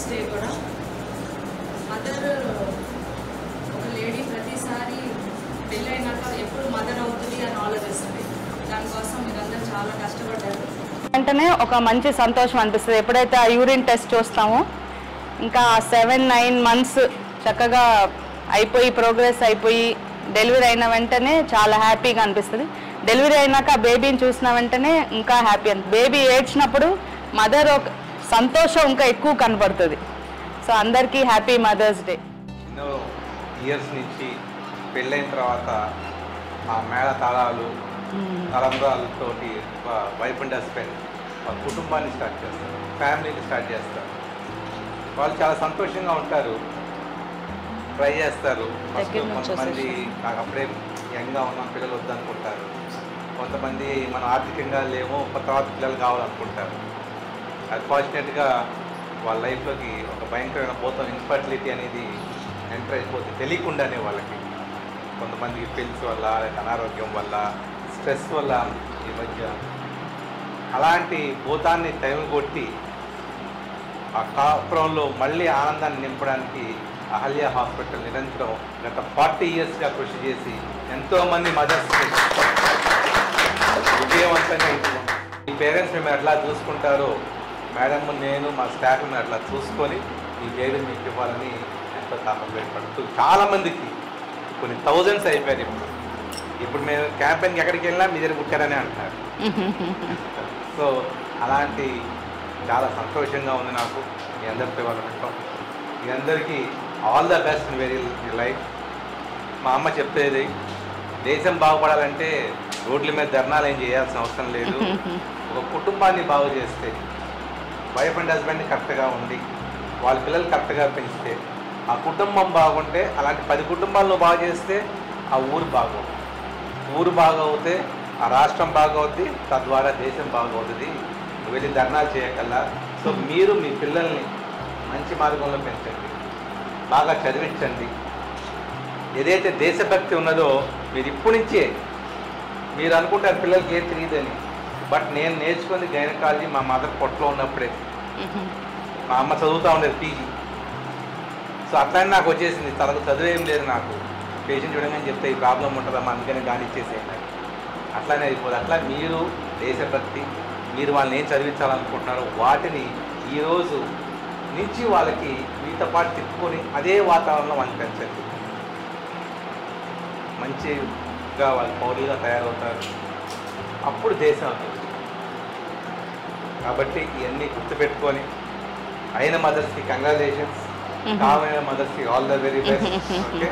Mothers day కూడా. Mother ఒక lady ప్రతిసారి పెళ్ళైనాక ఎప్పుడు మదర్ అవుతుంది అని ఆలోచిస్తుంది. దానికోసం మీరందరూ చాలా కష్టపడ్డారు. వెంటనే ఒక మంచి సంతోషం అనిపిస్తుంది. ఎప్పుడైతే ఆ యూరిన్ టెస్ట్ చూస్తామో ఇంకా 7-9 months చక్కగా అయిపోయి ప్రోగ్రెస్ అయిపోయి డెలివరీ అయిన వెంటనే చాలా హ్యాపీగా అనిపిస్తుంది. డెలివరీ అయినాక బేబీని చూసిన వెంటనే ఇంకా హ్యాపీ బేబీ ఏడ్చినప్పుడు మదర్ ఒక సంతోషం ఇంకా ఎక్కువ కనపడుతుంది. సో అందరికీ హ్యాపీ మదర్స్ డే. ఎన్నో ఇయర్స్ నుంచి పెళ్ళైన తర్వాత ఆ మేళ తాళాలు తలంబ్రాలతోటి వైఫ్ అండ్ హస్బెండ్ వాళ్ళ కుటుంబాన్ని స్టార్ట్ చేస్తారు, ఫ్యామిలీని స్టార్ట్ చేస్తారు. వాళ్ళు చాలా సంతోషంగా ఉంటారు, ట్రై చేస్తారు. కొంతమంది నాకు అప్పుడే యంగ్గా ఉన్న పిల్లలు వద్దనుకుంటారు, కొంతమంది మనం ఆర్థికంగా లేమో తర్వాత పిల్లలు కావాలనుకుంటారు. అన్ఫార్చునేట్గా వాళ్ళ లైఫ్లోకి ఒక భయంకరమైన పోతాం ఇన్ఫర్టిలిటీ అనేది ఎంటర్ అయిపోతుంది తెలియకుండానే. వాళ్ళకి కొంతమందికి పిల్స్ వల్ల, అనారోగ్యం వల్ల, స్ట్రెస్ వల్ల ఈ మధ్య అలాంటి భూతాన్ని టైం కొట్టి ఆ కాపురంలో మళ్ళీ ఆనందాన్ని నింపడానికి అహల్య హాస్పిటల్ నిరంతరం గత 40 yearsగా కృషి చేసి ఎంతోమంది మదర్స్ విజయవంతంగా ఇంట్లో ఈ పేరెంట్స్ మేము ఎట్లా చూసుకుంటారో మేడం నేను మా స్టాఫ్ని అట్లా చూసుకొని ఈ బేబీని మీకు ఇవ్వాలని ఎంతో తాపత్రయపడుతూ చాలామందికి కొన్ని థౌజండ్స్ అయిపోయారు. ఇప్పుడు మేము క్యాంపెయిన్కి ఎక్కడికి వెళ్ళినా మీ దగ్గర పుట్టారని అంటున్నారు. సో అలాంటి చాలా సంతోషంగా ఉంది నాకు మీ అందరితో వాళ్ళు ఉంటాం. మీ అందరికీ all the best in very life. మా అమ్మ చెప్పేది దేశం బాగుపడాలంటే రోడ్ల మీద ధర్నాలు ఏం చేయాల్సిన అవసరం లేదు. ఒక కుటుంబాన్ని బాగు చేస్తే వైఫ్ అండ్ హస్బెండ్ని కరెక్ట్గా ఉండి వాళ్ళ పిల్లలు కరెక్ట్గా పెంచితే ఆ కుటుంబం బాగుంటే అలాంటి 10 కుటుంబాలను బాగు చేస్తే ఆ ఊరు బాగవుతుంది. ఊరు బాగవుతే ఆ రాష్ట్రం బాగవుద్ది, తద్వారా దేశం బాగవుతుంది. వెళ్ళి ధర్నాలు చేయకల్లా. సో మీరు మీ పిల్లల్ని మంచి మార్గంలో పెంచండి, బాగా చదివించండి. ఏదైతే దేశభక్తి ఉన్నదో మీరు ఇప్పటి నుంచే మీరు అనుకుంటారు పిల్లలకి ఏం తెలియదని, బట్ నేను నేర్చుకుంది గైనకాలజీ మా మదర్ పొట్టలో ఉన్నప్పుడే. మా అమ్మ చదువుతూ ఉండేది పీజీ. సో అట్లానే నాకు వచ్చేసింది. తనకు చదువేం లేదు నాకు, పేషెంట్ చూడమని చెప్తే ఈ ప్రాబ్లం ఉంటుందమ్మా అందుకని గాలి ఇచ్చేసేయండి. అట్లానే అయిపోదు. అట్లా మీరు దేశభక్తి, మీరు వాళ్ళని ఏం చదివించాలనుకుంటున్నారో వాటిని ఈరోజు నుంచి వాళ్ళకి మీతో పాటు తిప్పుకొని అదే వాతావరణంలో వాళ్ళని పెంచండి. మంచిగా వాళ్ళు పౌరులుగా తయారవుతారు, అప్పుడు దేశం అవుతుంది. కాబట్టి ఇవన్నీ గుర్తుపెట్టుకొని అయిన మదర్స్కి కంగ్రాచులేషన్స్, కామైన మదర్స్కి all the very best. Okay.